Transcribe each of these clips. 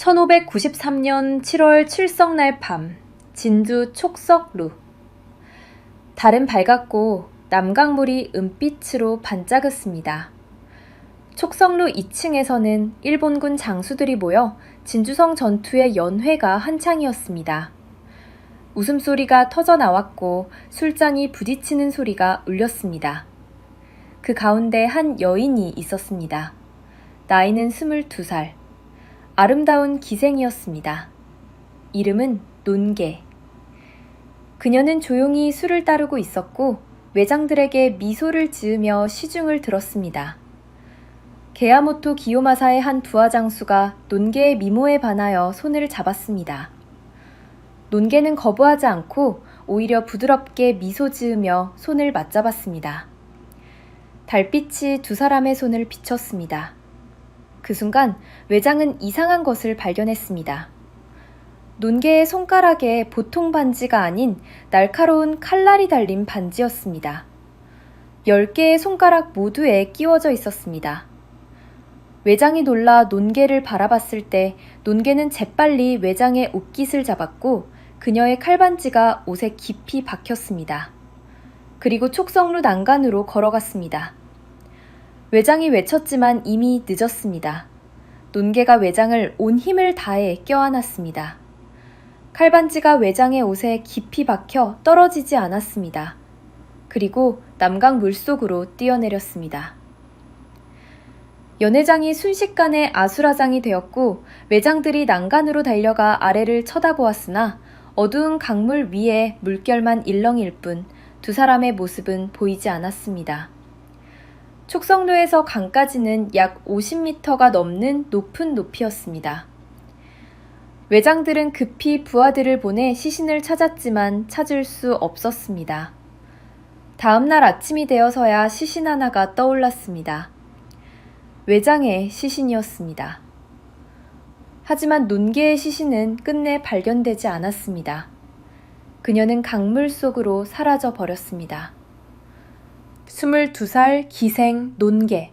1593년 7월 칠석날 밤, 진주 촉석루. 달은 밝았고 남강물이 은빛으로 반짝였습니다. 촉석루 2층에서는 일본군 장수들이 모여 진주성 전투의 연회가 한창이었습니다. 웃음소리가 터져나왔고 술잔이 부딪히는 소리가 울렸습니다. 그 가운데 한 여인이 있었습니다. 나이는 22살. 아름다운 기생이었습니다. 이름은 논개. 그녀는 조용히 술을 따르고 있었고 외장들에게 미소를 지으며 시중을 들었습니다. 게야모토 기요마사의 한 부하장수가 논개의 미모에 반하여 손을 잡았습니다. 논개는 거부하지 않고 오히려 부드럽게 미소 지으며 손을 맞잡았습니다. 달빛이 두 사람의 손을 비췄습니다. 그 순간 외장은 이상한 것을 발견했습니다. 논개의 손가락에 보통 반지가 아닌 날카로운 칼날이 달린 반지였습니다. 10개의 손가락 모두에 끼워져 있었습니다. 외장이 놀라 논개를 바라봤을 때 논개는 재빨리 외장의 옷깃을 잡았고 그녀의 칼반지가 옷에 깊이 박혔습니다. 그리고 촉석루 난간으로 걸어갔습니다. 외장이 외쳤지만 이미 늦었습니다. 논개가 외장을 온 힘을 다해 껴안았습니다. 칼반지가 외장의 옷에 깊이 박혀 떨어지지 않았습니다. 그리고 남강 물속으로 뛰어내렸습니다. 연회장이 순식간에 아수라장이 되었고 외장들이 난간으로 달려가 아래를 쳐다보았으나 어두운 강물 위에 물결만 일렁일 뿐 두 사람의 모습은 보이지 않았습니다. 촉석루에서 강까지는 약 50m가 넘는 높은 높이였습니다. 외장들은 급히 부하들을 보내 시신을 찾았지만 찾을 수 없었습니다. 다음 날 아침이 되어서야 시신 하나가 떠올랐습니다. 외장의 시신이었습니다. 하지만 논개의 시신은 끝내 발견되지 않았습니다. 그녀는 강물 속으로 사라져 버렸습니다. 22살 기생 논개.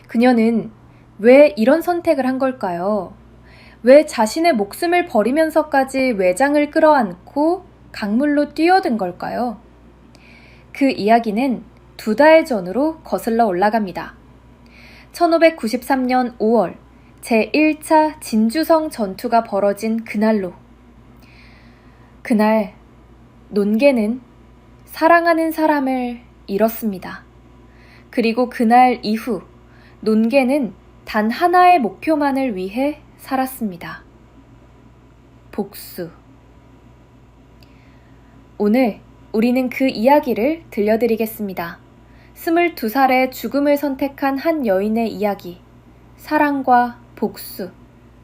그녀는 왜 이런 선택을 한 걸까요? 왜 자신의 목숨을 버리면서까지 외장을 끌어안고 강물로 뛰어든 걸까요? 그 이야기는 2달 전으로 거슬러 올라갑니다. 1593년 5월 제1차 진주성 전투가 벌어진 그날로. 그날 논개는 사랑하는 사람을 잃었습니다. 그리고 그날 이후 논개는 단 하나의 목표만을 위해 살았습니다. 복수. 오늘 우리는 그 이야기를 들려드리겠습니다. 22살의 죽음을 선택한 한 여인의 이야기, 사랑과 복수,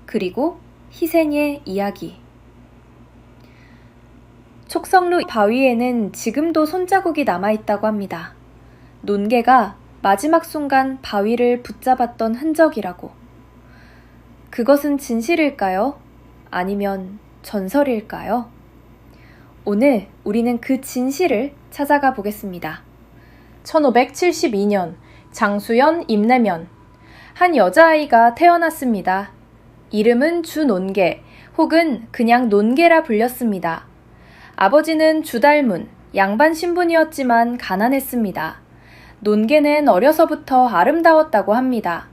그리고 희생의 이야기. 촉석루 바위에는 지금도 손자국이 남아있다고 합니다. 논개가 마지막 순간 바위를 붙잡았던 흔적이라고. 그것은 진실일까요? 아니면 전설일까요? 오늘 우리는 그 진실을 찾아가 보겠습니다. 1572년 장수연 임내면 한 여자아이가 태어났습니다. 이름은 주논개 혹은 그냥 논개라 불렸습니다. 아버지는 주달문, 양반 신분이었지만 가난했습니다. 논개는 어려서부터 아름다웠다고 합니다.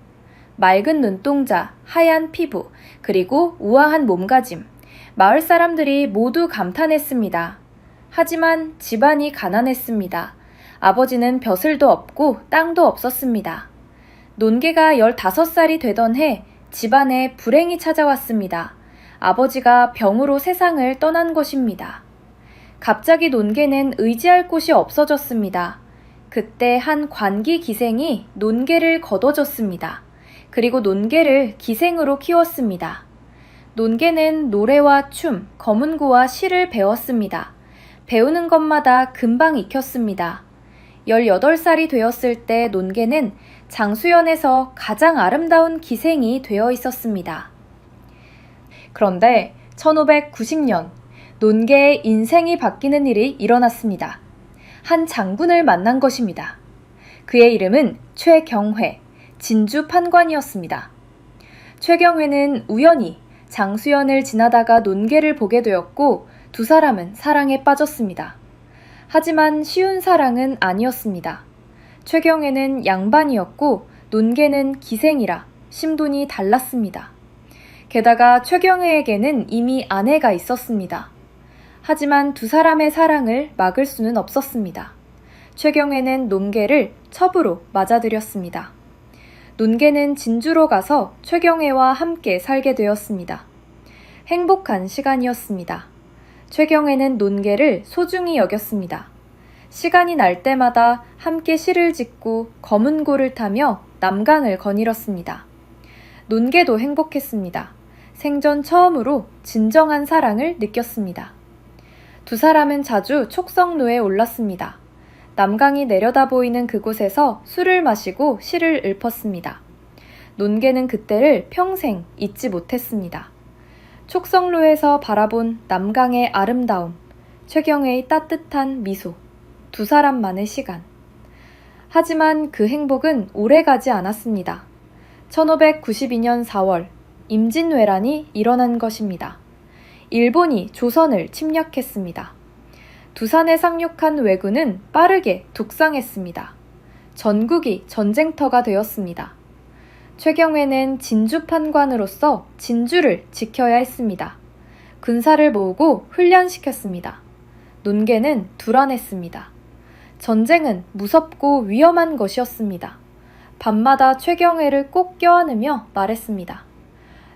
맑은 눈동자, 하얀 피부, 그리고 우아한 몸가짐. 마을 사람들이 모두 감탄했습니다. 하지만 집안이 가난했습니다. 아버지는 벼슬도 없고 땅도 없었습니다. 논개가 15살이 되던 해 집안에 불행이 찾아왔습니다. 아버지가 병으로 세상을 떠난 것입니다. 갑자기 논개는 의지할 곳이 없어졌습니다. 그때 한 관기 기생이 논개를 거둬줬습니다. 그리고 논개를 기생으로 키웠습니다. 논개는 노래와 춤, 거문고와 시를 배웠습니다. 배우는 것마다 금방 익혔습니다. 18살이 되었을 때 논개는 장수연에서 가장 아름다운 기생이 되어 있었습니다. 그런데 1590년 논개의 인생이 바뀌는 일이 일어났습니다. 한 장군을 만난 것입니다. 그의 이름은 최경회, 진주 판관이었습니다. 최경회는 우연히 장수연을 지나다가 논개를 보게 되었고 두 사람은 사랑에 빠졌습니다. 하지만 쉬운 사랑은 아니었습니다. 최경애는 양반이었고 논개는 기생이라 신분이 달랐습니다. 게다가 최경애에게는 이미 아내가 있었습니다. 하지만 두 사람의 사랑을 막을 수는 없었습니다. 최경애는 논개를 첩으로 맞아들였습니다. 논개는 진주로 가서 최경애와 함께 살게 되었습니다. 행복한 시간이었습니다. 최경애는 논개를 소중히 여겼습니다. 시간이 날 때마다 함께 시를 짓고 검은 고를 타며 남강을 거닐었습니다. 논개도 행복했습니다. 생전 처음으로 진정한 사랑을 느꼈습니다. 두 사람은 자주 촉성로에 올랐습니다. 남강이 내려다 보이는 그곳에서 술을 마시고 시를 읊었습니다. 논개는 그때를 평생 잊지 못했습니다. 촉성로에서 바라본 남강의 아름다움, 최경애의 따뜻한 미소, 두 사람만의 시간. 하지만 그 행복은 오래가지 않았습니다. 1592년 4월, 임진왜란이 일어난 것입니다. 일본이 조선을 침략했습니다. 두산에 상륙한 왜군은 빠르게 북상했습니다. 전국이 전쟁터가 되었습니다. 최경애는 진주 판관으로서 진주를 지켜야 했습니다. 군사를 모으고 훈련시켰습니다. 논개는 불안했습니다. 전쟁은 무섭고 위험한 것이었습니다. 밤마다 최경애를 꼭 껴안으며 말했습니다.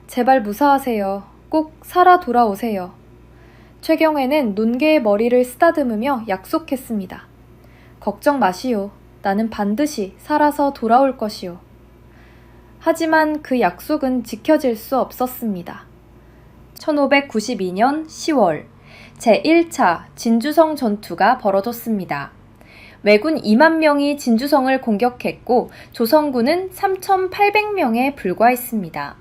제발 무사하세요. 꼭 살아 돌아오세요. 최경애는 논개의 머리를 쓰다듬으며 약속했습니다. 걱정 마시오. 나는 반드시 살아서 돌아올 것이오. 하지만 그 약속은 지켜질 수 없었습니다. 1592년 10월 제1차 진주성 전투가 벌어졌습니다. 왜군 2만 명이 진주성을 공격했고 조선군은 3,800명에 불과했습니다.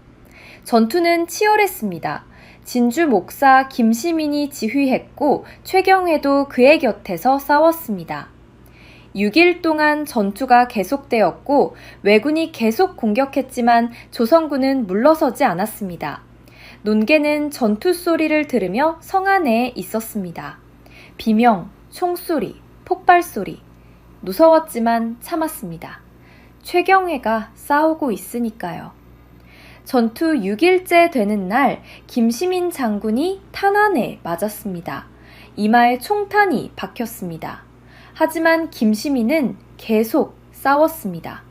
전투는 치열했습니다. 진주 목사 김시민이 지휘했고 최경애도 그의 곁에서 싸웠습니다. 6일 동안 전투가 계속되었고 왜군이 계속 공격했지만 조선군은 물러서지 않았습니다. 논개는 전투 소리를 들으며 성 안에 있었습니다. 비명, 총소리, 폭발소리. 무서웠지만 참았습니다. 최경애가 싸우고 있으니까요. 전투 6일째 되는 날 김시민 장군이 탄환에 맞았습니다. 이마에 총탄이 박혔습니다. 하지만 김시민은 계속 싸웠습니다.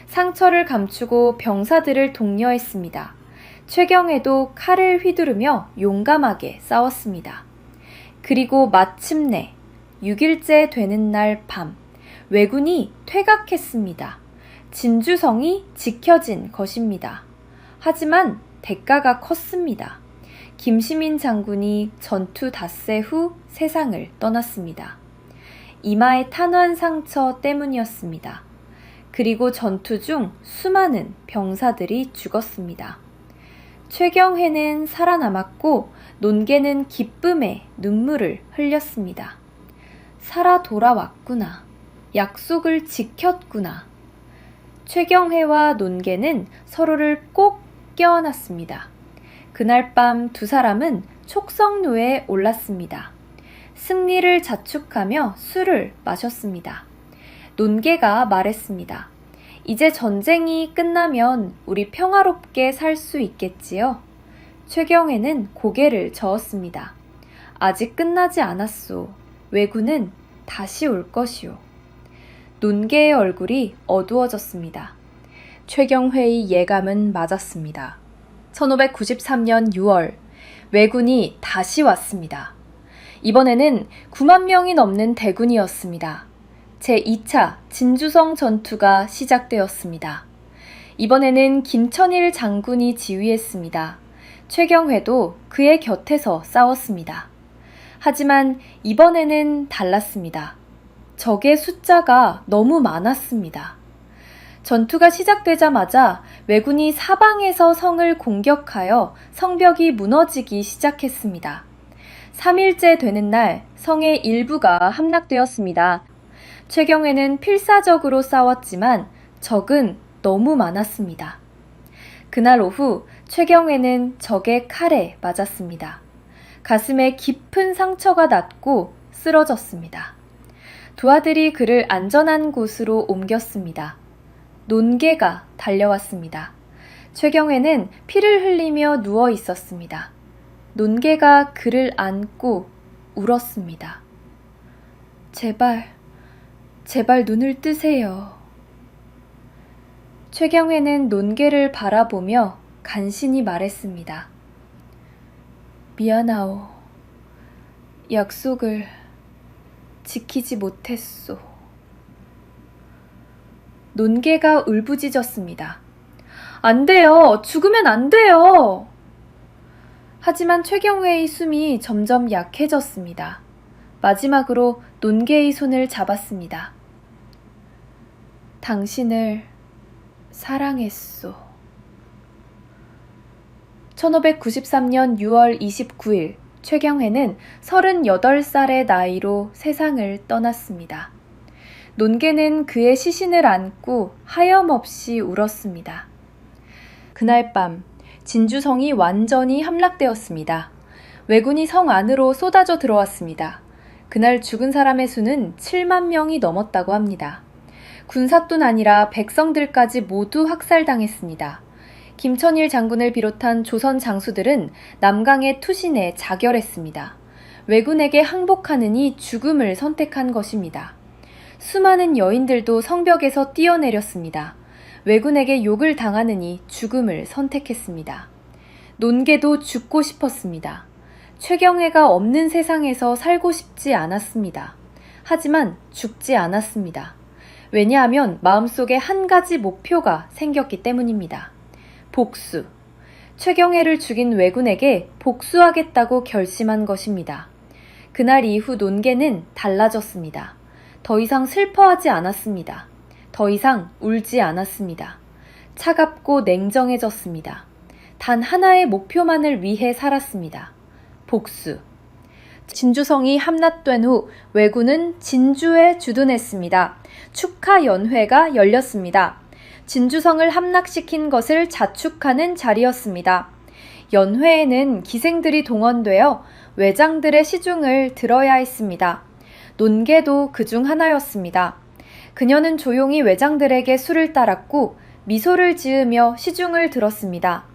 상처를 감추고 병사들을 독려했습니다. 최경애도 칼을 휘두르며 용감하게 싸웠습니다. 그리고 마침내 6일째 되는 날 밤 왜군이 퇴각했습니다. 진주성이 지켜진 것입니다. 하지만 대가가 컸습니다. 김시민 장군이 전투 닷새 후 세상을 떠났습니다. 이마의 탄환 상처 때문이었습니다. 그리고 전투 중 수많은 병사들이 죽었습니다. 최경애는 살아남았고 논개는 기쁨의 눈물을 흘렸습니다. 살아 돌아왔구나. 약속을 지켰구나. 최경애와 논개는 서로를 꼭 껴안았습니다. 그날 밤 두 사람은 촉성로에 올랐습니다. 승리를 자축하며 술을 마셨습니다. 논개가 말했습니다. 이제 전쟁이 끝나면 우리 평화롭게 살 수 있겠지요? 최경애는 고개를 저었습니다. 아직 끝나지 않았소. 왜군은 다시 올 것이오. 논개의 얼굴이 어두워졌습니다. 최경애의 예감은 맞았습니다. 1593년 6월, 왜군이 다시 왔습니다. 이번에는 9만 명이 넘는 대군이었습니다. 제2차 진주성 전투가 시작되었습니다. 이번에는 김천일 장군이 지휘했습니다. 최경애도 그의 곁에서 싸웠습니다. 하지만 이번에는 달랐습니다. 적의 숫자가 너무 많았습니다. 전투가 시작되자마자 왜군이 사방에서 성을 공격하여 성벽이 무너지기 시작했습니다. 3일째 되는 날 성의 일부가 함락되었습니다. 최경애는 필사적으로 싸웠지만 적은 너무 많았습니다. 그날 오후 최경회는 적의 칼에 맞았습니다. 가슴에 깊은 상처가 났고 쓰러졌습니다. 두 아들이 그를 안전한 곳으로 옮겼습니다. 논개가 달려왔습니다. 최경회는 피를 흘리며 누워 있었습니다. 논개가 그를 안고 울었습니다. 제발 눈을 뜨세요. 최경회는 논개를 바라보며 간신히 말했습니다. 미안하오. 약속을 지키지 못했소. 논개가 울부짖었습니다. 안 돼요. 죽으면 안 돼요. 하지만 최경회의 숨이 점점 약해졌습니다. 마지막으로 논개의 손을 잡았습니다. 당신을 사랑했소. 1593년 6월 29일 최경회는 38살의 나이로 세상을 떠났습니다. 논개는 그의 시신을 안고 하염없이 울었습니다. 그날 밤 진주성이 완전히 함락되었습니다. 왜군이 성 안으로 쏟아져 들어왔습니다. 그날 죽은 사람의 수는 7만 명이 넘었다고 합니다. 군사뿐 아니라 백성들까지 모두 학살당했습니다. 김천일 장군을 비롯한 조선 장수들은 남강의 투신에 자결했습니다. 왜군에게 항복하느니 죽음을 선택한 것입니다. 수많은 여인들도 성벽에서 뛰어내렸습니다. 왜군에게 욕을 당하느니 죽음을 선택했습니다. 논개도 죽고 싶었습니다. 최경회가 없는 세상에서 살고 싶지 않았습니다. 하지만 죽지 않았습니다. 왜냐하면 마음속에 한 가지 목표가 생겼기 때문입니다. 복수. 최경회를 죽인 왜군에게 복수하겠다고 결심한 것입니다. 그날 이후 논개는 달라졌습니다. 더 이상 슬퍼하지 않았습니다. 더 이상 울지 않았습니다. 차갑고 냉정해졌습니다. 단 하나의 목표만을 위해 살았습니다. 복수. 진주성이 함락된 후 왜군은 진주에 주둔했습니다. 축하 연회가 열렸습니다. 진주성을 함락시킨 것을 자축하는 자리였습니다. 연회에는 기생들이 동원되어 외장들의 시중을 들어야 했습니다. 논개도 그중 하나였습니다. 그녀는 조용히 외장들에게 술을 따랐고 미소를 지으며 시중을 들었습니다.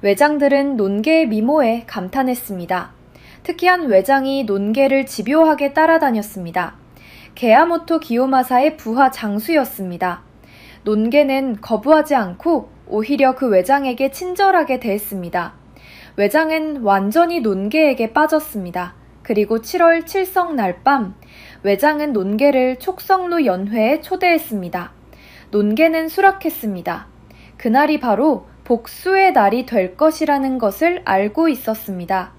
외장들은 논개의 미모에 감탄했습니다. 특히 한 외장이 논개를 집요하게 따라다녔습니다. 게야모토 기요마사의 부하 장수였습니다. 논개는 거부하지 않고 오히려 그 외장에게 친절하게 대했습니다. 외장은 완전히 논개에게 빠졌습니다. 그리고 7월 칠성 날 밤 외장은 논개를 촉성루 연회에 초대했습니다. 논개는 수락했습니다. 그날이 바로 복수의 날이 될 것이라는 것을 알고 있었습니다.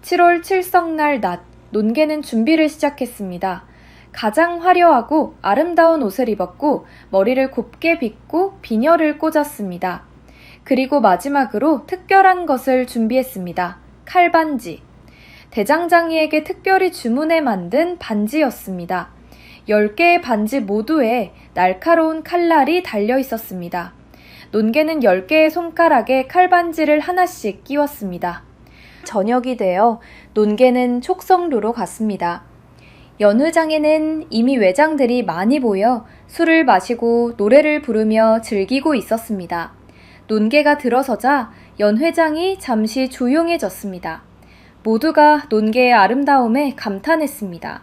7월 칠성날 낮, 논개는 준비를 시작했습니다. 가장 화려하고 아름다운 옷을 입었고 머리를 곱게 빗고 비녀를 꽂았습니다. 그리고 마지막으로 특별한 것을 준비했습니다. 칼반지. 대장장이에게 특별히 주문해 만든 반지였습니다. 10개의 반지 모두에 날카로운 칼날이 달려 있었습니다. 논개는 10개의 손가락에 칼반지를 하나씩 끼웠습니다. 저녁이 되어 논개는 촉성루로 갔습니다. 연회장에는 이미 외장들이 많이 모여 술을 마시고 노래를 부르며 즐기고 있었습니다. 논개가 들어서자 연회장이 잠시 조용해졌습니다. 모두가 논개의 아름다움에 감탄했습니다.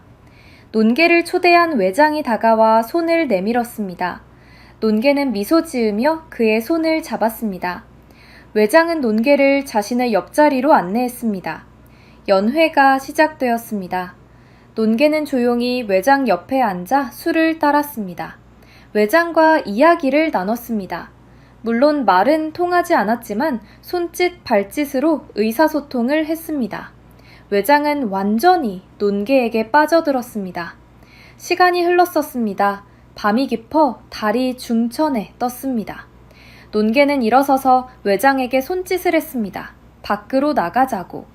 논개를 초대한 외장이 다가와 손을 내밀었습니다. 논개는 미소 지으며 그의 손을 잡았습니다. 외장은 논개를 자신의 옆자리로 안내했습니다. 연회가 시작되었습니다. 논개는 조용히 외장 옆에 앉아 술을 따랐습니다. 외장과 이야기를 나눴습니다. 물론 말은 통하지 않았지만 손짓, 발짓으로 의사소통을 했습니다. 외장은 완전히 논개에게 빠져들었습니다. 시간이 흘렀었습니다. 밤이 깊어 달이 중천에 떴습니다. 논개는 일어서서 외장에게 손짓을 했습니다. 밖으로 나가자고.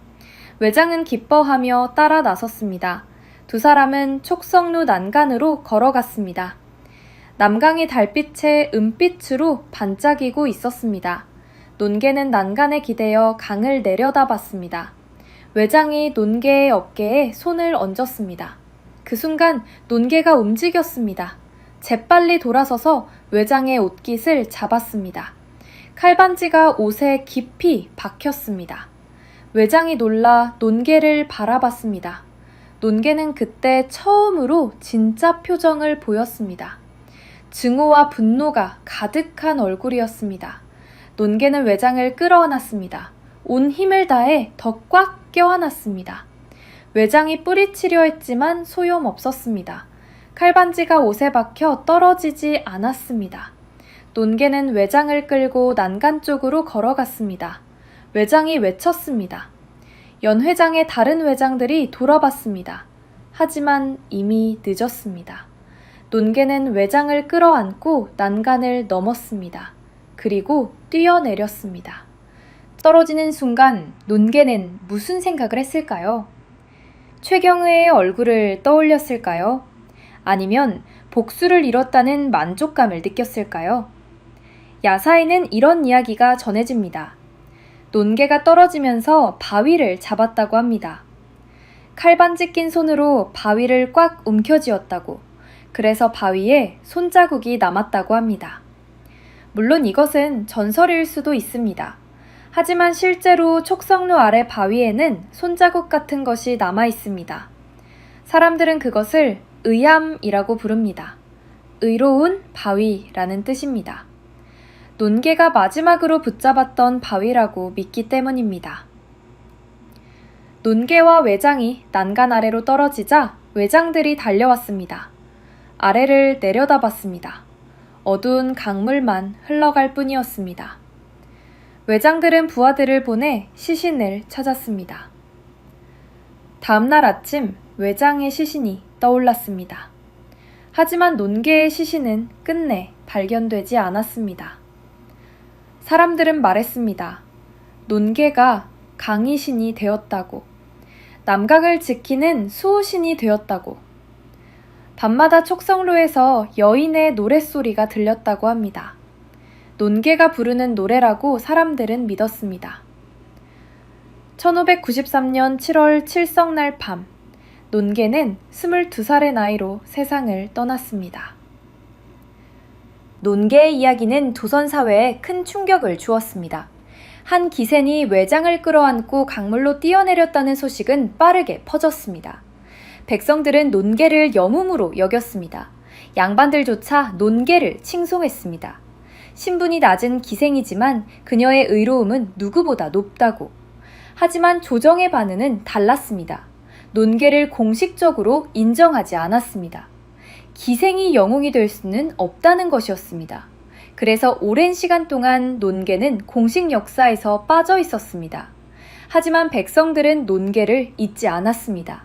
외장은 기뻐하며 따라 나섰습니다. 두 사람은 촉성루 난간으로 걸어갔습니다. 남강의 달빛에 은빛으로 반짝이고 있었습니다. 논개는 난간에 기대어 강을 내려다봤습니다. 외장이 논개의 어깨에 손을 얹었습니다. 그 순간 논개가 움직였습니다. 재빨리 돌아서서 외장의 옷깃을 잡았습니다. 칼반지가 옷에 깊이 박혔습니다. 외장이 놀라 논개를 바라봤습니다. 논개는 그때 처음으로 진짜 표정을 보였습니다. 증오와 분노가 가득한 얼굴이었습니다. 논개는 외장을 끌어안았습니다. 온 힘을 다해 더 꽉 껴안았습니다. 외장이 뿌리치려 했지만 소용없었습니다. 칼반지가 옷에 박혀 떨어지지 않았습니다. 논개는 외장을 끌고 난간 쪽으로 걸어갔습니다. 외장이 외쳤습니다. 연회장의 다른 외장들이 돌아봤습니다. 하지만 이미 늦었습니다. 논개는 외장을 끌어안고 난간을 넘었습니다. 그리고 뛰어내렸습니다. 떨어지는 순간 논개는 무슨 생각을 했을까요? 최경의의 얼굴을 떠올렸을까요? 아니면 복수를 이뤘다는 만족감을 느꼈을까요? 야사에는 이런 이야기가 전해집니다. 논개가 떨어지면서 바위를 잡았다고 합니다. 칼반지 낀 손으로 바위를 꽉 움켜쥐었다고, 그래서 바위에 손자국이 남았다고 합니다. 물론 이것은 전설일 수도 있습니다. 하지만 실제로 촉성로 아래 바위에는 손자국 같은 것이 남아 있습니다. 사람들은 그것을 의암이라고 부릅니다. 의로운 바위라는 뜻입니다. 논개가 마지막으로 붙잡았던 바위라고 믿기 때문입니다. 논개와 외장이 난간 아래로 떨어지자 외장들이 달려왔습니다. 아래를 내려다봤습니다. 어두운 강물만 흘러갈 뿐이었습니다. 외장들은 부하들을 보내 시신을 찾았습니다. 다음날 아침 외장의 시신이 떠올랐습니다. 하지만 논개의 시신은 끝내 발견되지 않았습니다. 사람들은 말했습니다. 논개가 강의신이 되었다고, 남각을 지키는 수호신이 되었다고. 밤마다 촉성로에서 여인의 노랫소리가 들렸다고 합니다. 논개가 부르는 노래라고 사람들은 믿었습니다. 1593년 7월 칠성날 밤, 논개는 22살의 나이로 세상을 떠났습니다. 논개의 이야기는 조선사회에 큰 충격을 주었습니다. 한 기센이 외장을 끌어안고 강물로 뛰어내렸다는 소식은 빠르게 퍼졌습니다. 백성들은 논개를 영웅으로 여겼습니다. 양반들조차 논개를 칭송했습니다. 신분이 낮은 기생이지만 그녀의 의로움은 누구보다 높다고. 하지만 조정의 반응은 달랐습니다. 논개를 공식적으로 인정하지 않았습니다. 기생이 영웅이 될 수는 없다는 것이었습니다. 그래서 오랜 시간 동안 논개는 공식 역사에서 빠져 있었습니다. 하지만 백성들은 논개를 잊지 않았습니다.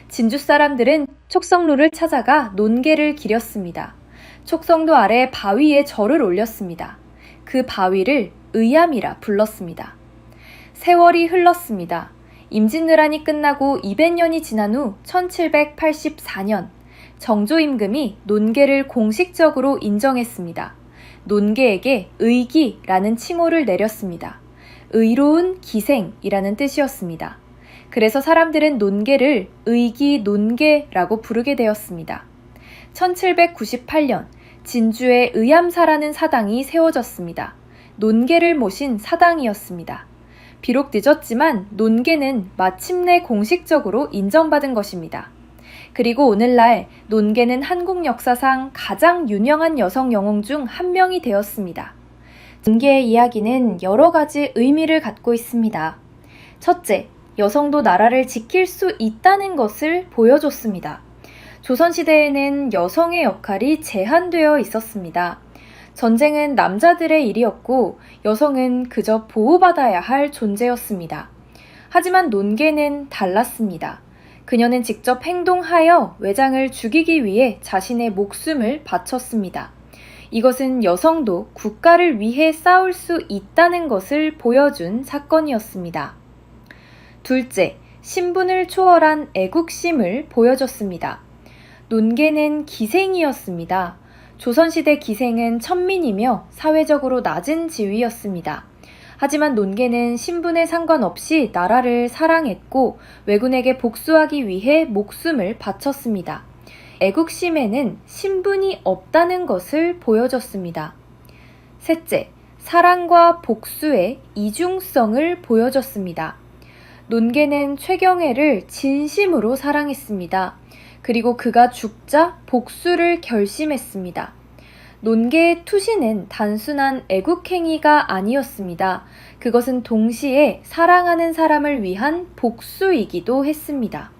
진주 사람들은 촉성로를 찾아가 논개를 기렸습니다. 촉성로 아래 바위에 절을 올렸습니다. 그 바위를 의암이라 불렀습니다. 세월이 흘렀습니다. 임진왜란이 끝나고 200년이 지난 후 1784년 정조임금이 논개를 공식적으로 인정했습니다. 논개에게 의기라는 칭호를 내렸습니다. 의로운 기생이라는 뜻이었습니다. 그래서 사람들은 논개를 의기 논개라고 부르게 되었습니다. 1798년 진주에 의암사라는 사당이 세워졌습니다. 논개를 모신 사당이었습니다. 비록 늦었지만 논개는 마침내 공식적으로 인정받은 것입니다. 그리고 오늘날 논개는 한국 역사상 가장 유명한 여성 영웅 중 한 명이 되었습니다. 논개의 이야기는 여러 가지 의미를 갖고 있습니다. 첫째, 여성도 나라를 지킬 수 있다는 것을 보여줬습니다. 조선시대에는 여성의 역할이 제한되어 있었습니다. 전쟁은 남자들의 일이었고 여성은 그저 보호받아야 할 존재였습니다. 하지만 논개는 달랐습니다. 그녀는 직접 행동하여 외장을 죽이기 위해 자신의 목숨을 바쳤습니다. 이것은 여성도 국가를 위해 싸울 수 있다는 것을 보여준 사건이었습니다. 둘째, 신분을 초월한 애국심을 보여줬습니다. 논개는 기생이었습니다. 조선시대 기생은 천민이며 사회적으로 낮은 지위였습니다. 하지만 논개는 신분에 상관없이 나라를 사랑했고 왜군에게 복수하기 위해 목숨을 바쳤습니다. 애국심에는 신분이 없다는 것을 보여줬습니다. 셋째, 사랑과 복수의 이중성을 보여줬습니다. 논개는 최경애를 진심으로 사랑했습니다. 그리고 그가 죽자 복수를 결심했습니다. 논개의 투시는 단순한 애국행위가 아니었습니다. 그것은 동시에 사랑하는 사람을 위한 복수이기도 했습니다.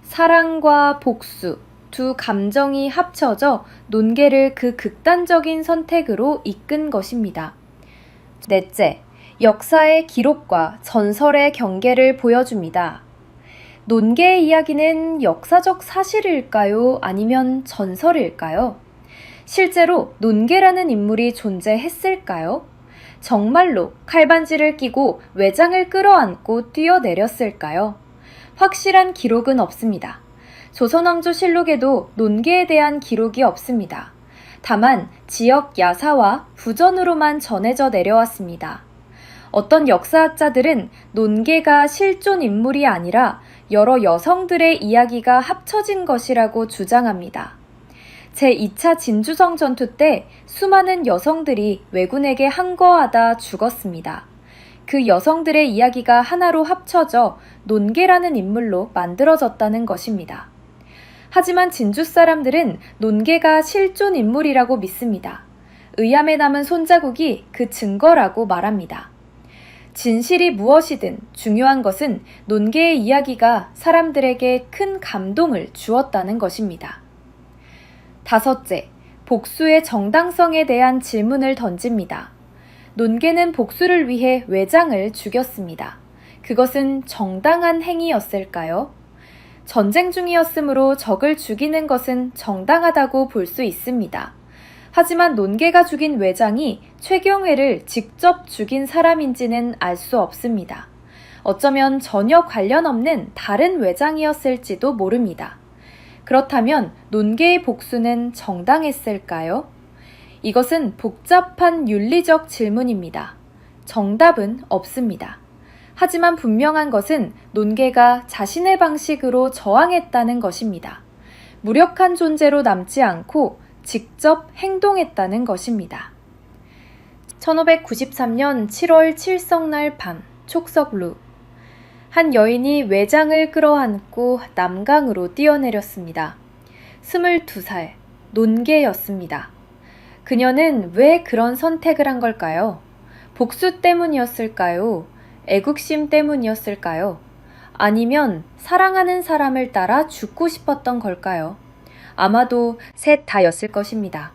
사랑과 복수, 두 감정이 합쳐져 논개를 그 극단적인 선택으로 이끈 것입니다. 넷째, 역사의 기록과 전설의 경계를 보여줍니다. 논개의 이야기는 역사적 사실일까요? 아니면 전설일까요? 실제로 논개라는 인물이 존재했을까요? 정말로 칼반지를 끼고 외장을 끌어안고 뛰어내렸을까요? 확실한 기록은 없습니다. 조선왕조실록에도 논개에 대한 기록이 없습니다. 다만 지역 야사와 부전으로만 전해져 내려왔습니다. 어떤 역사학자들은 논개가 실존 인물이 아니라 여러 여성들의 이야기가 합쳐진 것이라고 주장합니다. 제2차 진주성 전투 때 수많은 여성들이 왜군에게 항거하다 죽었습니다. 그 여성들의 이야기가 하나로 합쳐져 논개라는 인물로 만들어졌다는 것입니다. 하지만 진주 사람들은 논개가 실존 인물이라고 믿습니다. 의암에 남은 손자국이 그 증거라고 말합니다. 진실이 무엇이든 중요한 것은 논개의 이야기가 사람들에게 큰 감동을 주었다는 것입니다. 다섯째, 복수의 정당성에 대한 질문을 던집니다. 논개는 복수를 위해 외장을 죽였습니다. 그것은 정당한 행위였을까요? 전쟁 중이었으므로 적을 죽이는 것은 정당하다고 볼 수 있습니다. 하지만 논개가 죽인 외장이 최경회를 직접 죽인 사람인지는 알 수 없습니다. 어쩌면 전혀 관련 없는 다른 외장이었을지도 모릅니다. 그렇다면 논개의 복수는 정당했을까요? 이것은 복잡한 윤리적 질문입니다. 정답은 없습니다. 하지만 분명한 것은 논개가 자신의 방식으로 저항했다는 것입니다. 무력한 존재로 남지 않고 직접 행동했다는 것입니다. 1593년 7월 칠성날 밤, 촉석루. 한 여인이 외장을 끌어안고 남강으로 뛰어내렸습니다. 22살, 논개였습니다. 그녀는 왜 그런 선택을 한 걸까요? 복수 때문이었을까요? 애국심 때문이었을까요? 아니면 사랑하는 사람을 따라 죽고 싶었던 걸까요? 아마도 셋 다였을 것입니다.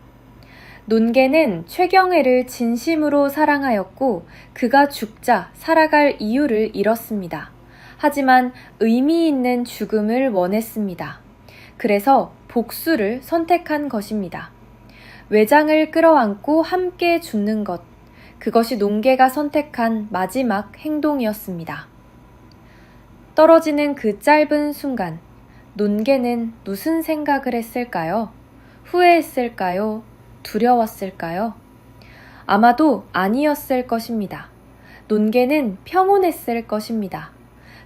논개는 최경애를 진심으로 사랑하였고 그가 죽자 살아갈 이유를 잃었습니다. 하지만 의미 있는 죽음을 원했습니다. 그래서 복수를 선택한 것입니다. 외장을 끌어안고 함께 죽는 것, 그것이 논개가 선택한 마지막 행동이었습니다. 떨어지는 그 짧은 순간, 논개는 무슨 생각을 했을까요? 후회했을까요? 두려웠을까요? 아마도 아니었을 것입니다. 논개는 평온했을 것입니다.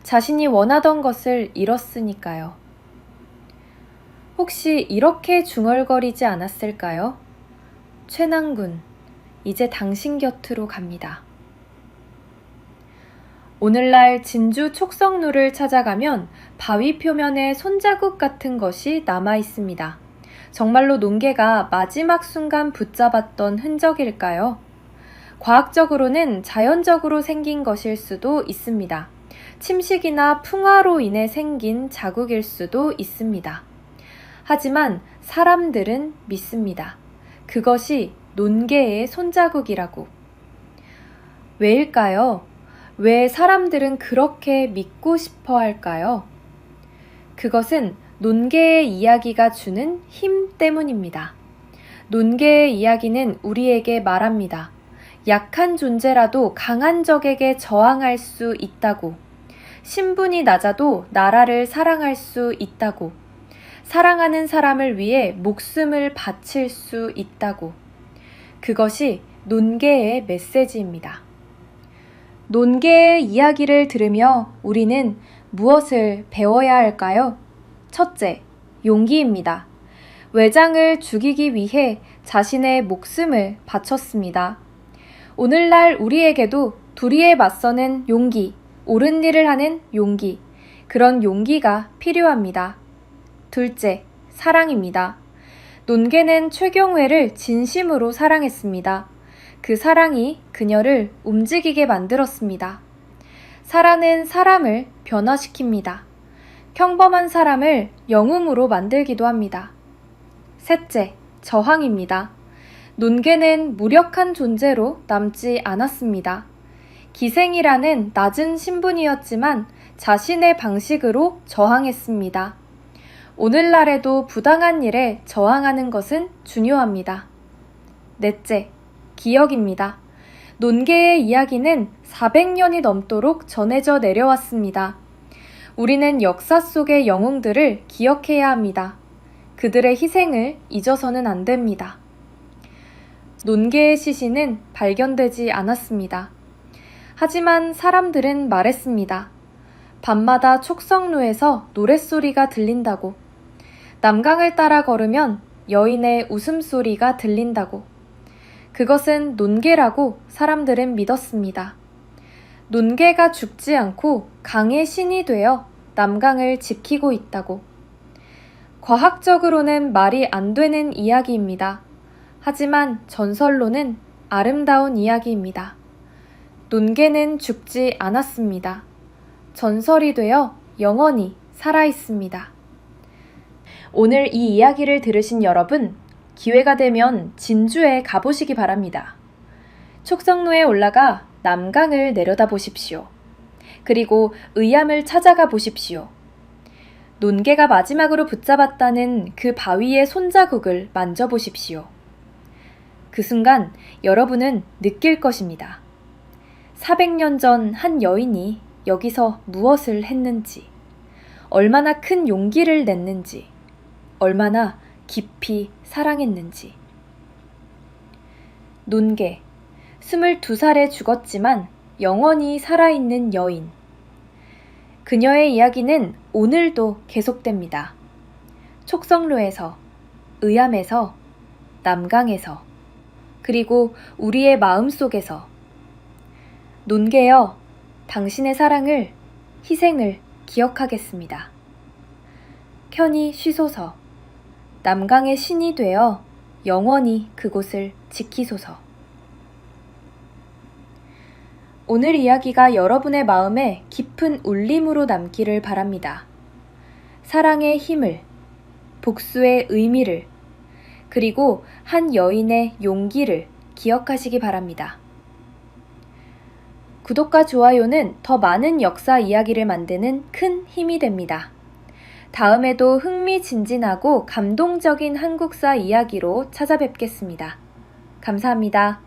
자신이 원하던 것을 잃었으니까요. 혹시 이렇게 중얼거리지 않았을까요? 최낭군, 이제 당신 곁으로 갑니다. 오늘날 진주 촉성루를 찾아가면 바위 표면에 손자국 같은 것이 남아 있습니다. 정말로 논개가 마지막 순간 붙잡았던 흔적일까요? 과학적으로는 자연적으로 생긴 것일 수도 있습니다. 침식이나 풍화로 인해 생긴 자국일 수도 있습니다. 하지만 사람들은 믿습니다. 그것이 논개의 손자국이라고. 왜일까요? 왜 사람들은 그렇게 믿고 싶어 할까요? 그것은 논개의 이야기가 주는 힘 때문입니다. 논개의 이야기는 우리에게 말합니다. 약한 존재라도 강한 적에게 저항할 수 있다고. 신분이 낮아도 나라를 사랑할 수 있다고. 사랑하는 사람을 위해 목숨을 바칠 수 있다고. 그것이 논개의 메시지입니다. 논개의 이야기를 들으며 우리는 무엇을 배워야 할까요? 첫째, 용기입니다. 외장을 죽이기 위해 자신의 목숨을 바쳤습니다. 오늘날 우리에게도 불의에 맞서는 용기, 옳은 일을 하는 용기, 그런 용기가 필요합니다. 둘째, 사랑입니다. 논개는 최경회를 진심으로 사랑했습니다. 그 사랑이 그녀를 움직이게 만들었습니다. 사랑은 사람을 변화시킵니다. 평범한 사람을 영웅으로 만들기도 합니다. 셋째, 저항입니다. 논개는 무력한 존재로 남지 않았습니다. 기생이라는 낮은 신분이었지만 자신의 방식으로 저항했습니다. 오늘날에도 부당한 일에 저항하는 것은 중요합니다. 넷째, 기억입니다. 논개의 이야기는 400년이 넘도록 전해져 내려왔습니다. 우리는 역사 속의 영웅들을 기억해야 합니다. 그들의 희생을 잊어서는 안 됩니다. 논개의 시신은 발견되지 않았습니다. 하지만 사람들은 말했습니다. 밤마다 촉성로에서 노랫소리가 들린다고. 남강을 따라 걸으면 여인의 웃음소리가 들린다고. 그것은 논개라고 사람들은 믿었습니다. 논개가 죽지 않고 강의 신이 되어 남강을 지키고 있다고. 과학적으로는 말이 안 되는 이야기입니다. 하지만 전설로는 아름다운 이야기입니다. 논개는 죽지 않았습니다. 전설이 되어 영원히 살아있습니다. 오늘 이 이야기를 들으신 여러분, 기회가 되면 진주에 가보시기 바랍니다. 촉성로에 올라가 남강을 내려다보십시오. 그리고 의암을 찾아가 보십시오. 논개가 마지막으로 붙잡았다는 그 바위의 손자국을 만져보십시오. 그 순간 여러분은 느낄 것입니다. 400년 전 한 여인이 여기서 무엇을 했는지, 얼마나 큰 용기를 냈는지, 얼마나 깊이 사랑했는지. 논개, 22살에 죽었지만 영원히 살아있는 여인. 그녀의 이야기는 오늘도 계속됩니다. 촉성로에서, 의암에서, 남강에서, 그리고 우리의 마음속에서. 논개여, 당신의 사랑을, 희생을 기억하겠습니다. 편히 쉬소서. 남강의 신이 되어 영원히 그곳을 지키소서. 오늘 이야기가 여러분의 마음에 깊은 울림으로 남기를 바랍니다. 사랑의 힘을, 복수의 의미를, 그리고 한 여인의 용기를 기억하시기 바랍니다. 구독과 좋아요는 더 많은 역사 이야기를 만드는 큰 힘이 됩니다. 다음에도 흥미진진하고 감동적인 한국사 이야기로 찾아뵙겠습니다. 감사합니다.